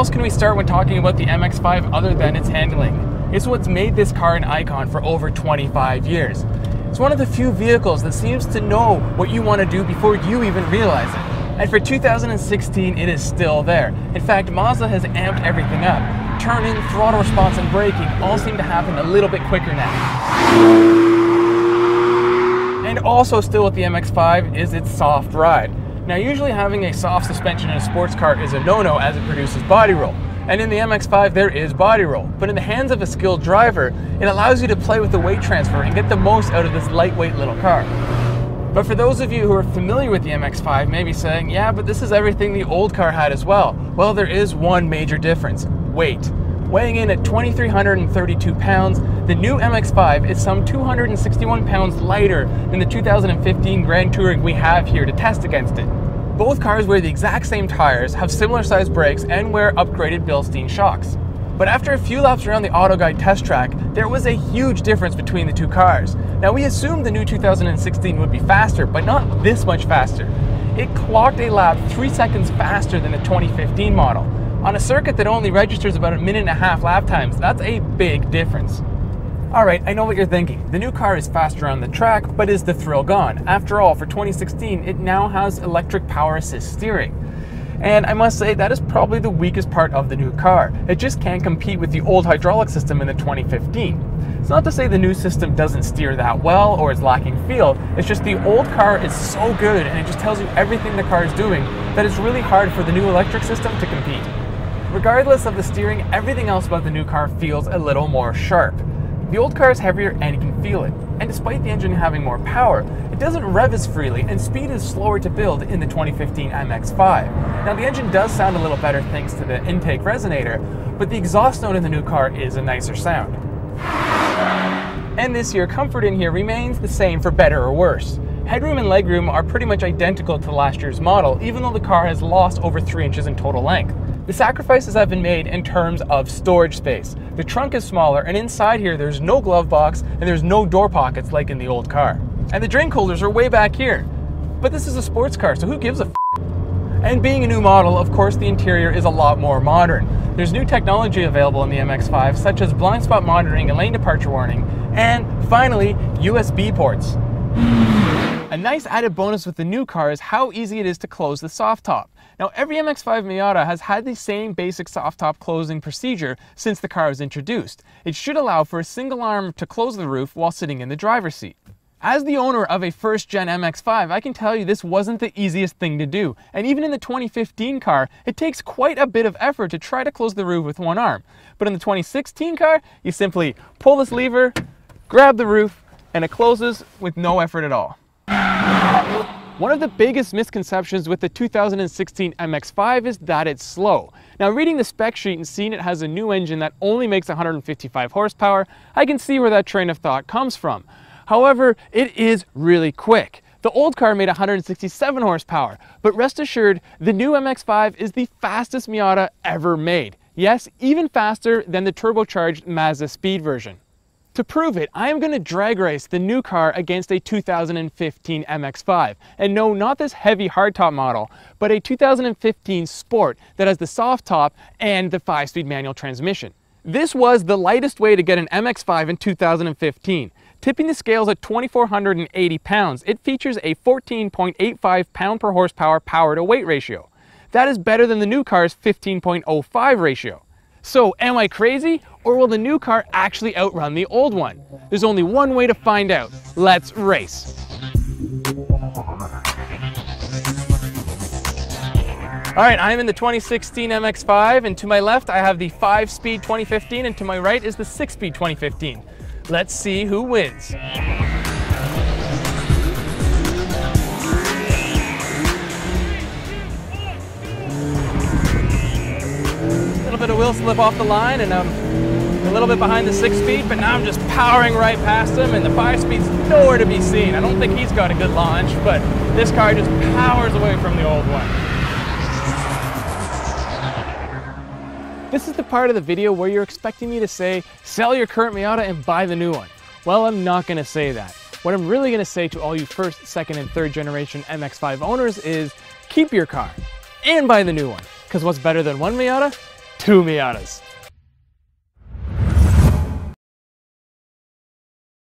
else can we start when talking about the MX-5 other than its handling? It's what's made this car an icon for over 25 years. It's one of the few vehicles that seems to know what you want to do before you even realize it. And for 2016, it is still there. In fact, Mazda has amped everything up. Turning, throttle response, and braking all seem to happen a little bit quicker now. And also still with the MX-5 is its soft ride. Now, usually having a soft suspension in a sports car is a no-no as it produces body roll. And in the MX-5 there is body roll, but in the hands of a skilled driver, it allows you to play with the weight transfer and get the most out of this lightweight little car. But for those of you who are familiar with the MX-5 may be saying, yeah, but this is everything the old car had as well. Well, there is one major difference: weight. Weighing in at 2,332 pounds, the new MX-5 is some 261 pounds lighter than the 2015 Grand Touring we have here to test against it. Both cars wear the exact same tires, have similar sized brakes, and wear upgraded Bilstein shocks. But after a few laps around the AutoGuide test track, there was a huge difference between the two cars. Now, we assumed the new 2016 would be faster, but not this much faster. It clocked a lap 3 seconds faster than the 2015 model. On a circuit that only registers about 1.5 minute lap times, that's a big difference. Alright, I know what you're thinking. The new car is faster on the track, but is the thrill gone? After all, for 2016, it now has electric power assist steering. And I must say, that is probably the weakest part of the new car. It just can't compete with the old hydraulic system in the 2015. It's not to say the new system doesn't steer that well or is lacking feel, it's just the old car is so good and it just tells you everything the car is doing that it's really hard for the new electric system to compete. Regardless of the steering, everything else about the new car feels a little more sharp. The old car is heavier and you can feel it. And despite the engine having more power, it doesn't rev as freely and speed is slower to build in the 2015 MX-5. Now, the engine does sound a little better thanks to the intake resonator, but the exhaust note in the new car is a nicer sound. And this year, comfort in here remains the same for better or worse. Headroom and legroom are pretty much identical to last year's model, even though the car has lost over 3 inches in total length. The sacrifices have been made in terms of storage space. The trunk is smaller, and inside here there's no glove box and there's no door pockets like in the old car. And the drink holders are way back here. But this is a sports car, so who gives a f***? And being a new model, of course, the interior is a lot more modern. There's new technology available in the MX-5, such as blind spot monitoring and lane departure warning, and finally, USB ports. A nice added bonus with the new car is how easy it is to close the soft top. Now, every MX-5 Miata has had the same basic soft top closing procedure since the car was introduced. It should allow for a single arm to close the roof while sitting in the driver's seat. As the owner of a first-gen MX-5, I can tell you this wasn't the easiest thing to do. And even in the 2015 car, it takes quite a bit of effort to try to close the roof with one arm. But in the 2016 car, you simply pull this lever, grab the roof, and it closes with no effort at all. One of the biggest misconceptions with the 2016 MX-5 is that it's slow. Now, reading the spec sheet and seeing it has a new engine that only makes 155 horsepower, I can see where that train of thought comes from. However, it is really quick. The old car made 167 horsepower, but rest assured, the new MX-5 is the fastest Miata ever made. Yes, even faster than the turbocharged Mazda Speed version. To prove it, I am going to drag race the new car against a 2015 MX-5. And no, not this heavy hardtop model, but a 2015 Sport that has the soft top and the 5-speed manual transmission. This was the lightest way to get an MX-5 in 2015. Tipping the scales at 2,480 pounds, it features a 14.85 pound per horsepower power to weight ratio. That is better than the new car's 15.05 ratio. So, am I crazy, or will the new car actually outrun the old one? There's only one way to find out. Let's race. All right, I'm in the 2016 MX-5, and to my left I have the 5-speed 2015, and to my right is the 6-speed 2015. Let's see who wins. A little bit of wheel slip off the line, and I'm a little bit behind the 6-speed, but now I'm just powering right past him, and the 5-speed's nowhere to be seen. I don't think he's got a good launch, but this car just powers away from the old one. This is the part of the video where you're expecting me to say, sell your current Miata and buy the new one. Well, I'm not going to say that. What I'm really going to say to all you first, second, and third generation MX-5 owners is keep your car and buy the new one. Because what's better than one Miata? 2 Miatas.